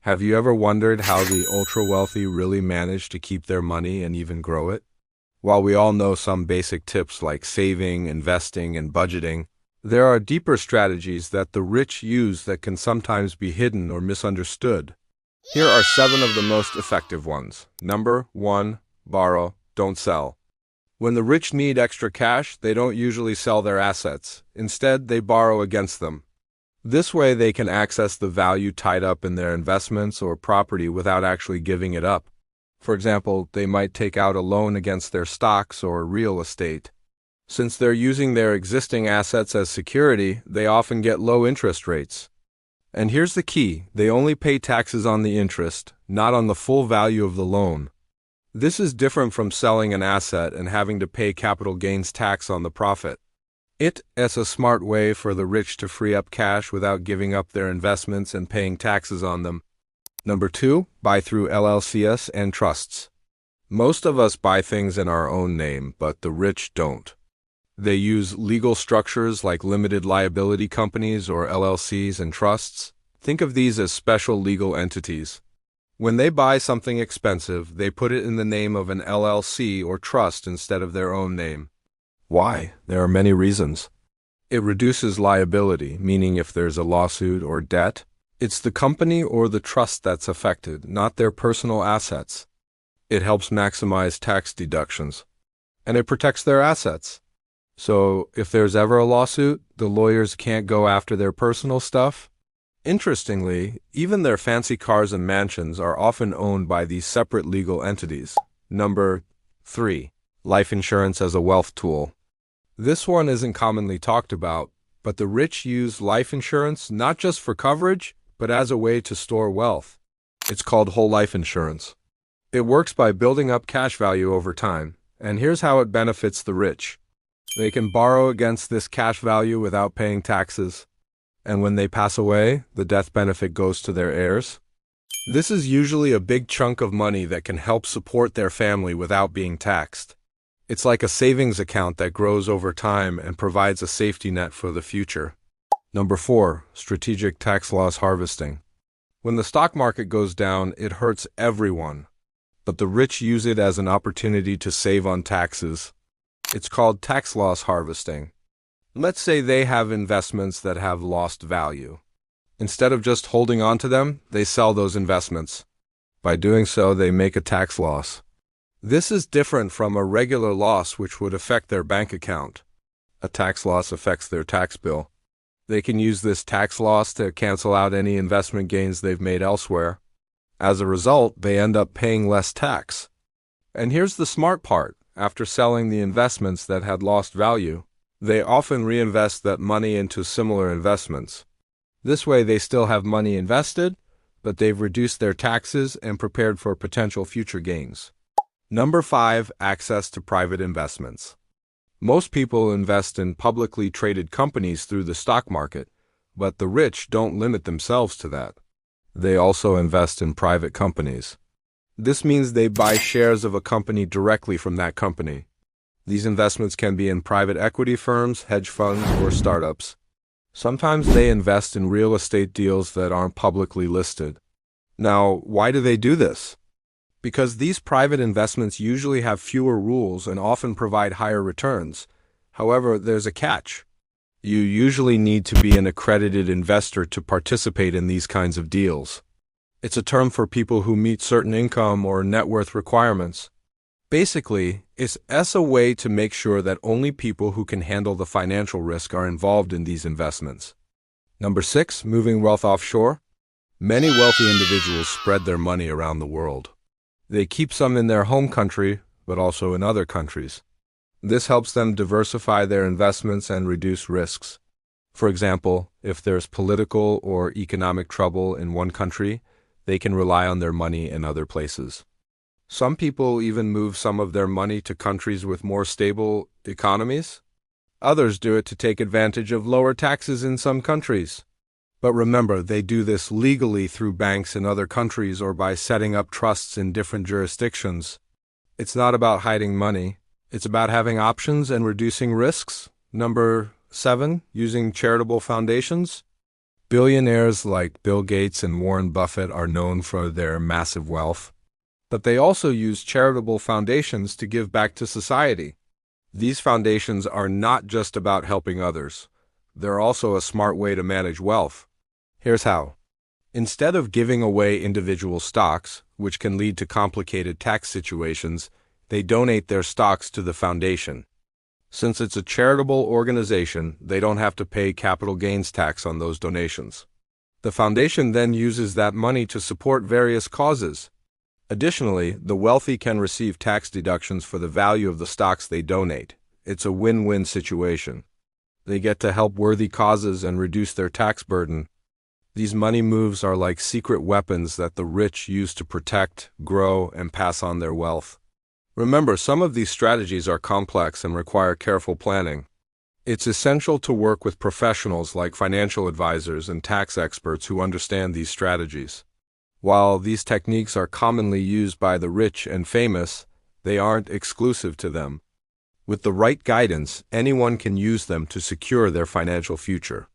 Have you ever wondered how the ultra-wealthy really manage to keep their money and even grow it? While we all know some basic tips like saving, investing, and budgeting, there are deeper strategies that the rich use that can sometimes be hidden or misunderstood. Here are 7 of the most effective ones. Number 1, borrow, don't sell. When the rich need extra cash, they don't usually sell their assets. Instead, they borrow against them. This way, they can access the value tied up in their investments or property without actually giving it up. For example, they might take out a loan against their stocks or real estate. Since they're using their existing assets as security, they often get low interest rates. And here's the key, they only pay taxes on the interest, not on the full value of the loan. This is different from selling an asset and having to pay capital gains tax on the profit. It's a smart way for the rich to free up cash without giving up their investments and paying taxes on them. Number 2, buy through LLCs and trusts. Most of us buy things in our own name, but the rich don't. They use legal structures like limited liability companies or LLCs and trusts. Think of these as special legal entities. When they buy something expensive, they put it in the name of an LLC or trust instead of their own name. Why? There are many reasons. It reduces liability, meaning if there's a lawsuit or debt, it's the company or the trust that's affected, not their personal assets. It helps maximize tax deductions, and it protects their assets. So if there's ever a lawsuit, the lawyers can't go after their personal stuff. Interestingly, even their fancy cars and mansions are often owned by these separate legal entities. Number 3, life insurance as a wealth tool. This one isn't commonly talked about, but the rich use life insurance not just for coverage, but as a way to store wealth. It's called whole life insurance. It works by building up cash value over time, and here's how it benefits the rich. They can borrow against this cash value without paying taxes, and when they pass away, the death benefit goes to their heirs. This is usually a big chunk of money that can help support their family without being taxed. It's like a savings account that grows over time and provides a safety net for the future. Number 4, strategic tax loss harvesting. When the stock market goes down, it hurts everyone, but the rich use it as an opportunity to save on taxes. It's called tax loss harvesting. Let's say they have investments that have lost value. Instead of just holding on to them, they sell those investments. By doing so, they make a tax loss. This is different from a regular loss which would affect their bank account. A tax loss affects their tax bill. They can use this tax loss to cancel out any investment gains they've made elsewhere. As a result, they end up paying less tax. And here's the smart part. After selling the investments that had lost value, they often reinvest that money into similar investments. This way they still have money invested, but they've reduced their taxes and prepared for potential future gains. Number 5, access to private investments. Most people invest in publicly traded companies through the stock market, but the rich don't limit themselves to that. They also invest in private companies. This means they buy shares of a company directly from that company. These investments can be in private equity firms, hedge funds, or startups. Sometimes they invest in real estate deals that aren't publicly listed. Now, why do they do this? Because these private investments usually have fewer rules and often provide higher returns. However, there's a catch. You usually need to be an accredited investor to participate in these kinds of deals. It's a term for people who meet certain income or net worth requirements. Basically, it's a way to make sure that only people who can handle the financial risk are involved in these investments. Number 6, moving wealth offshore. Many wealthy individuals spread their money around the world. They keep some in their home country, but also in other countries. This helps them diversify their investments and reduce risks. For example, if there's political or economic trouble in one country, they can rely on their money in other places. Some people even move some of their money to countries with more stable economies. Others do it to take advantage of lower taxes in some countries. But remember, they do this legally through banks in other countries or by setting up trusts in different jurisdictions. It's not about hiding money. It's about having options and reducing risks. Number 7, using charitable foundations. Billionaires like Bill Gates and Warren Buffett are known for their massive wealth, but they also use charitable foundations to give back to society. These foundations are not just about helping others. They're also a smart way to manage wealth. Here's how. Instead of giving away individual stocks, which can lead to complicated tax situations, they donate their stocks to the foundation. Since it's a charitable organization, they don't have to pay capital gains tax on those donations. The foundation then uses that money to support various causes. Additionally, the wealthy can receive tax deductions for the value of the stocks they donate. It's a win-win situation. They get to help worthy causes and reduce their tax burden. These money moves are like secret weapons that the rich use to protect, grow, and pass on their wealth. Remember, some of these strategies are complex and require careful planning. It's essential to work with professionals like financial advisors and tax experts who understand these strategies. While these techniques are commonly used by the rich and famous, they aren't exclusive to them. With the right guidance, anyone can use them to secure their financial future.